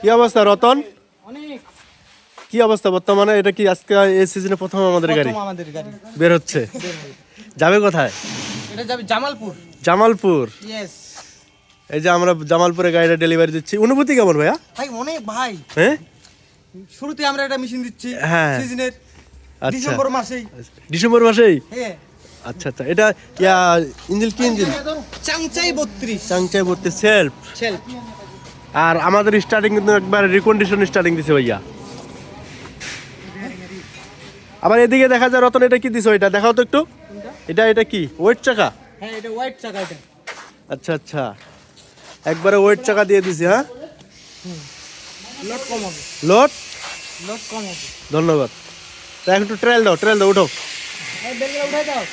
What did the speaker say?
কি অবস্থা রতন? অনেক কি অবস্থা বর্তমানে? এটা কি আজকে এই সিজনে প্রথম আমাদের গাড়ি আমাদের গাড়ি বের হচ্ছে? যাবে কোথায়? এটা যাবে জামালপুর। জামালপুর। ইয়েস এই যে আমরা জামালপুরে গাড়িটা ডেলিভারি দিচ্ছি, অনুভূতি কেমন ভাইয়া? ভাই অনেক ভাই। হ্যাঁ শুরুতে আমরা একটা মেশিন দিচ্ছি হ্যাঁ। সিজনের আচ্ছা ডিসেম্বর মাসেই। ডিসেম্বর মাসেই? হ্যাঁ আচ্ছা আচ্ছা, এটা ইঞ্জিন কি ইঞ্জিন? চাংচাই 32 চাংচাই বলতে সেলফ। সেলফ। আর আমাদের স্টার্টিং কিন্তু একবার রিকন্ডিশন স্টার্টিং দিছে ভাইয়া। আবার এদিকে দেখা যায় রতন, এটা কি দিছো? এটা দেখাও তো একটু। এটা কি ওয়েট চাকা? হ্যাঁ এটা হোয়াইট চাকা এটা। আচ্ছা আচ্ছা, একবারে ওয়েট চাকা দিয়ে দিছি। হ্যাঁ লোড কম হবে। লোড লোড কম হবে। ধন্যবাদ। তা একটু ট্রায়াল দাও, উঠো। এই বেলগুলো উঠাই দাও।